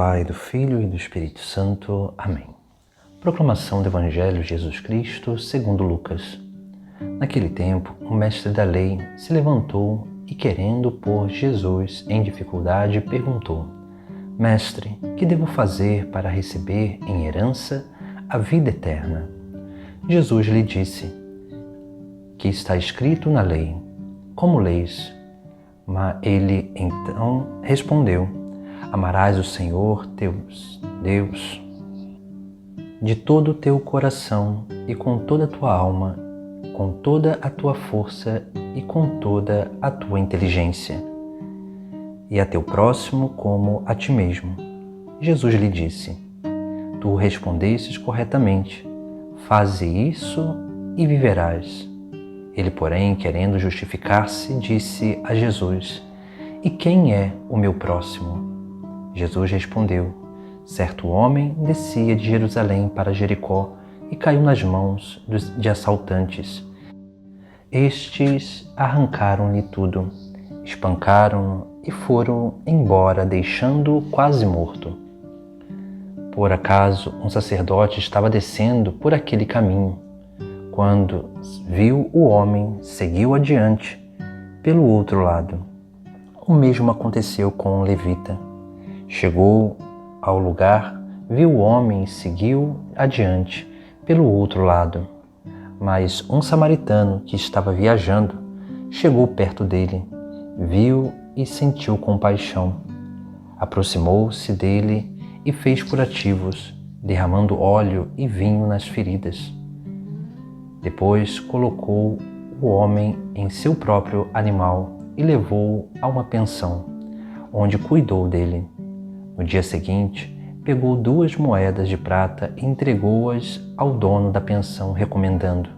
Pai, do Filho e do Espírito Santo. Amém. Proclamação do Evangelho de Jesus Cristo segundo Lucas. Naquele tempo, um mestre da lei se levantou e, querendo pôr Jesus em dificuldade, perguntou: Mestre, que devo fazer para receber em herança a vida eterna? Jesus lhe disse: Que está escrito na lei? Como leis? Mas ele então respondeu: Amarás o Senhor teu Deus de todo o teu coração e com toda a tua alma, com toda a tua força e com toda a tua inteligência, e a teu próximo como a ti mesmo. Jesus lhe disse: Tu respondestes corretamente, faze isso e viverás. Ele, porém, querendo justificar-se, disse a Jesus: E quem é o meu próximo? Jesus respondeu: Certo homem descia de Jerusalém para Jericó e caiu nas mãos de assaltantes. Estes arrancaram-lhe tudo, espancaram-no e foram embora, deixando-o quase morto. Por acaso, um sacerdote estava descendo por aquele caminho. Quando viu o homem, seguiu adiante pelo outro lado. O mesmo aconteceu com o levita. Chegou ao lugar, viu o homem e seguiu adiante pelo outro lado. Mas um samaritano que estava viajando chegou perto dele, viu e sentiu compaixão. Aproximou-se dele e fez curativos, derramando óleo e vinho nas feridas. Depois colocou o homem em seu próprio animal e levou-o a uma pensão, onde cuidou dele. No dia seguinte, pegou 2 moedas de prata e entregou-as ao dono da pensão, recomendando: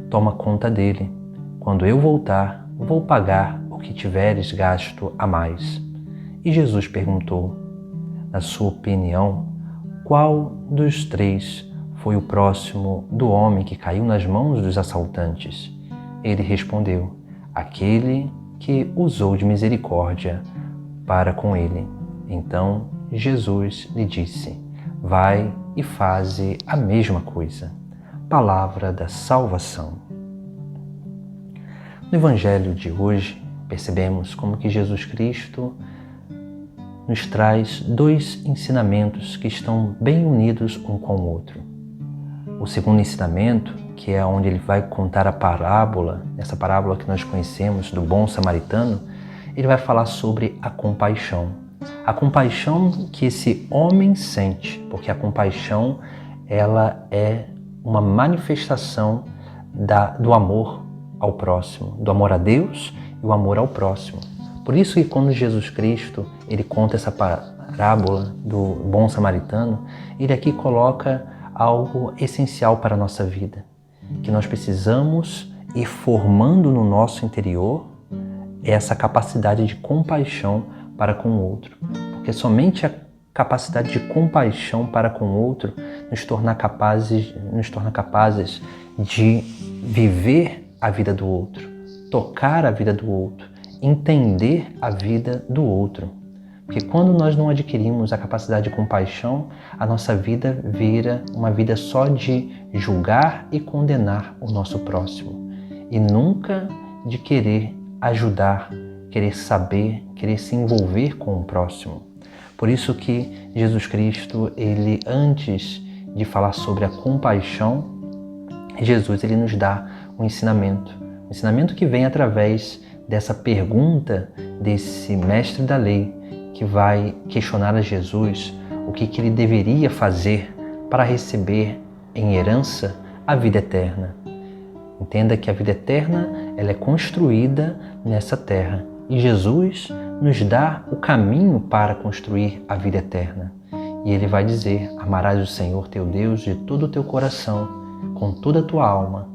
Toma conta dele. Quando eu voltar, vou pagar o que tiveres gasto a mais. E Jesus perguntou: Na sua opinião, qual dos 3 foi o próximo do homem que caiu nas mãos dos assaltantes? Ele respondeu: Aquele que usou de misericórdia para com ele. Então Jesus lhe disse: Vai e faze a mesma coisa. Palavra da salvação. No Evangelho de hoje, percebemos como que Jesus Cristo nos traz 2 ensinamentos que estão bem unidos um com o outro. O segundo ensinamento, que é onde ele vai contar a parábola, essa parábola que nós conhecemos do bom samaritano, ele vai falar sobre a compaixão. A compaixão que esse homem sente, porque a compaixão ela é uma manifestação do amor ao próximo, do amor a Deus e o amor ao próximo. Por isso que quando Jesus Cristo ele conta essa parábola do bom samaritano, ele aqui coloca algo essencial para a nossa vida, que nós precisamos ir formando no nosso interior essa capacidade de compaixão para com o outro, porque somente a capacidade de compaixão para com o outro nos torna capazes de viver a vida do outro, tocar a vida do outro, entender a vida do outro. Porque quando nós não adquirimos a capacidade de compaixão, a nossa vida vira uma vida só de julgar e condenar o nosso próximo, e nunca de querer ajudar, querer saber, querer se envolver com o próximo. Por isso que Jesus Cristo, ele antes de falar sobre a compaixão, Jesus ele nos dá um ensinamento que vem através dessa pergunta desse mestre da lei, que vai questionar a Jesus o que ele deveria fazer para receber em herança a vida eterna. Entenda que a vida eterna ela é construída nessa terra e Jesus nos dá o caminho para construir a vida eterna. E ele vai dizer: Amarás o Senhor teu Deus de todo o teu coração, com toda a tua alma,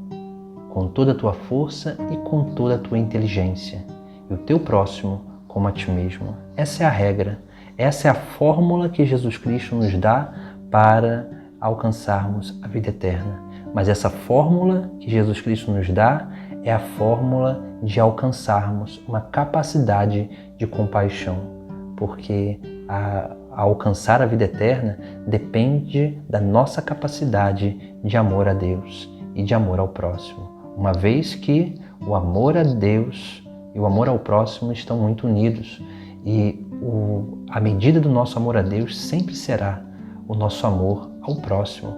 com toda a tua força e com toda a tua inteligência, e o teu próximo como a ti mesmo. Essa é a regra, essa é a fórmula que Jesus Cristo nos dá para alcançarmos a vida eterna. Mas essa fórmula que Jesus Cristo nos dá é a fórmula de alcançarmos uma capacidade de compaixão, porque a alcançar a vida eterna depende da nossa capacidade de amor a Deus e de amor ao próximo, uma vez que o amor a Deus e o amor ao próximo estão muito unidos, e a medida do nosso amor a Deus sempre será o nosso amor ao próximo,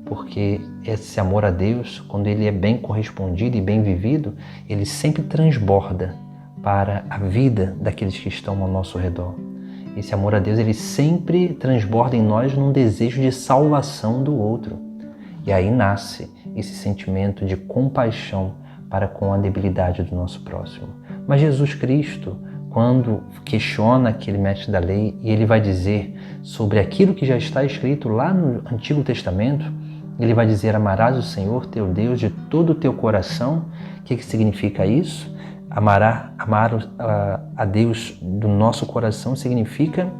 porque esse amor a Deus, quando ele é bem correspondido e bem vivido, ele sempre transborda para a vida daqueles que estão ao nosso redor. Esse amor a Deus, ele sempre transborda em nós num desejo de salvação do outro. E aí nasce esse sentimento de compaixão para com a debilidade do nosso próximo. Mas Jesus Cristo, quando questiona aquele mestre da lei, e ele vai dizer sobre aquilo que já está escrito lá no Antigo Testamento, ele vai dizer: amarás o Senhor teu Deus de todo o teu coração. O que significa isso? Amar a Deus do nosso coração significa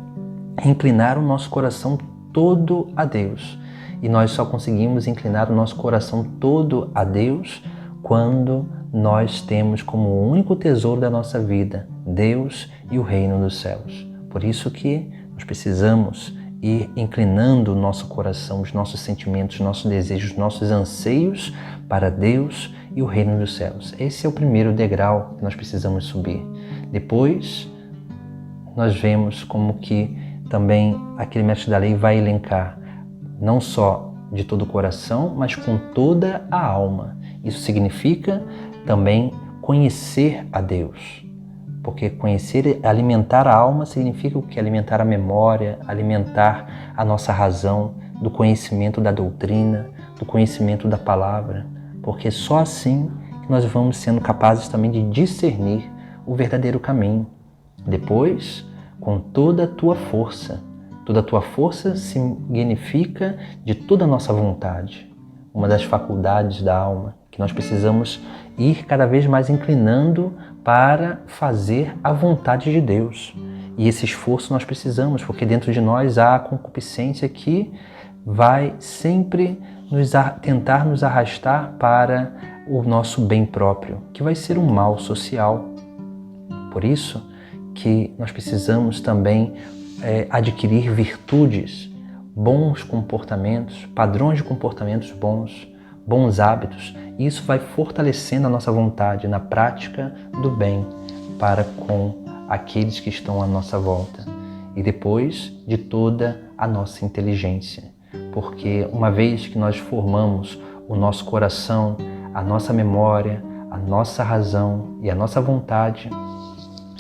inclinar o nosso coração todo a Deus. E nós só conseguimos inclinar o nosso coração todo a Deus quando nós temos como único tesouro da nossa vida Deus e o reino dos céus. Por isso que nós precisamos ir inclinando o nosso coração, os nossos sentimentos, os nossos desejos, os nossos anseios para Deus e o reino dos céus. Esse é o primeiro degrau que nós precisamos subir. Depois, nós vemos como que também aquele mestre da lei vai elencar não só de todo o coração, mas com toda a alma. Isso significa também conhecer a Deus. Porque conhecer, alimentar a alma significa o que? Alimentar a memória, alimentar a nossa razão, do conhecimento da doutrina, do conhecimento da palavra. Porque só assim que nós vamos sendo capazes também de discernir o verdadeiro caminho. Depois, com toda a tua força. Toda a tua força significa de toda a nossa vontade. Uma das faculdades da alma, que nós precisamos ir cada vez mais inclinando para fazer a vontade de Deus. E esse esforço nós precisamos, porque dentro de nós há a concupiscência que vai sempre tentar nos arrastar para o nosso bem próprio, que vai ser um mal social. Por isso que nós precisamos também adquirir virtudes, bons comportamentos, padrões de comportamentos bons hábitos. E isso vai fortalecendo a nossa vontade na prática do bem para com aqueles que estão à nossa volta. E depois de toda a nossa inteligência. Porque uma vez que nós formamos o nosso coração, a nossa memória, a nossa razão e a nossa vontade,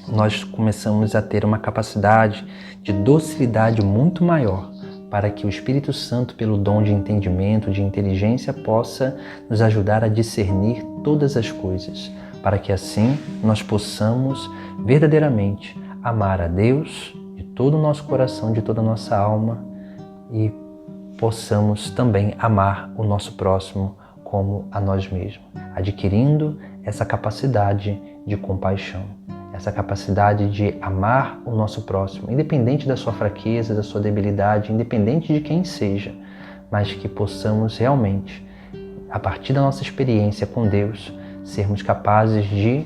nós começamos a ter uma capacidade de docilidade muito maior para que o Espírito Santo, pelo dom de entendimento, de inteligência, possa nos ajudar a discernir todas as coisas, para que assim nós possamos verdadeiramente amar a Deus de todo o nosso coração, de toda a nossa alma, e possamos também amar o nosso próximo como a nós mesmos, adquirindo essa capacidade de compaixão, essa capacidade de amar o nosso próximo, independente da sua fraqueza, da sua debilidade, independente de quem seja, mas que possamos realmente, a partir da nossa experiência com Deus, sermos capazes de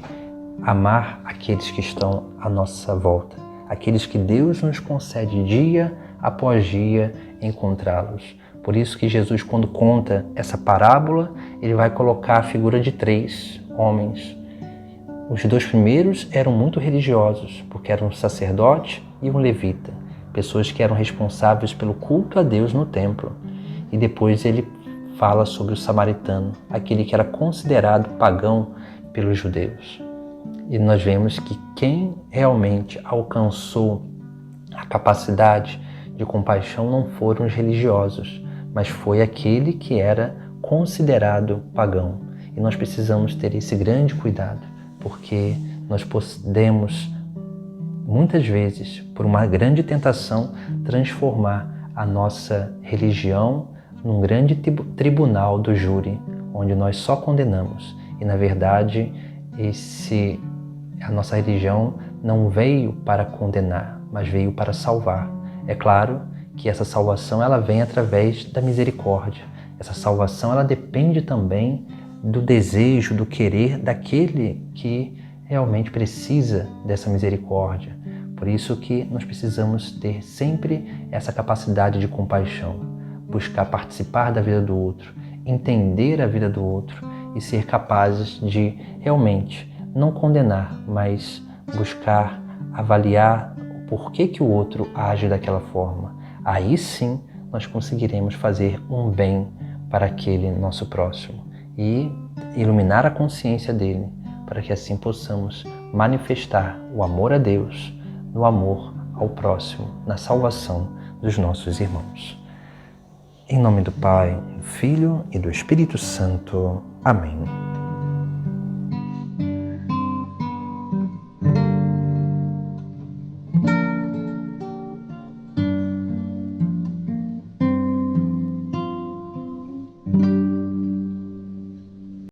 amar aqueles que estão à nossa volta, aqueles que Deus nos concede dia após dia encontrá-los. Por isso que Jesus, quando conta essa parábola, ele vai colocar a figura de 3 homens. Os 2 primeiros eram muito religiosos, porque eram um sacerdote e um levita, pessoas que eram responsáveis pelo culto a Deus no templo. E depois ele fala sobre o samaritano, aquele que era considerado pagão pelos judeus. E nós vemos que quem realmente alcançou a capacidade de compaixão não foram os religiosos, mas foi aquele que era considerado pagão. E nós precisamos ter esse grande cuidado, porque nós podemos, muitas vezes, por uma grande tentação, transformar a nossa religião num grande tribunal do júri, onde nós só condenamos. E, na verdade, a nossa religião não veio para condenar, mas veio para salvar. É claro que essa salvação ela vem através da misericórdia. Essa salvação ela depende também do desejo, do querer daquele que realmente precisa dessa misericórdia. Por isso que nós precisamos ter sempre essa capacidade de compaixão, buscar participar da vida do outro, entender a vida do outro e ser capazes de realmente não condenar, mas buscar avaliar o porquê que o outro age daquela forma. Aí sim nós conseguiremos fazer um bem para aquele nosso próximo e iluminar a consciência dele, para que assim possamos manifestar o amor a Deus, no amor ao próximo, na salvação dos nossos irmãos. Em nome do Pai, do Filho e do Espírito Santo. Amém.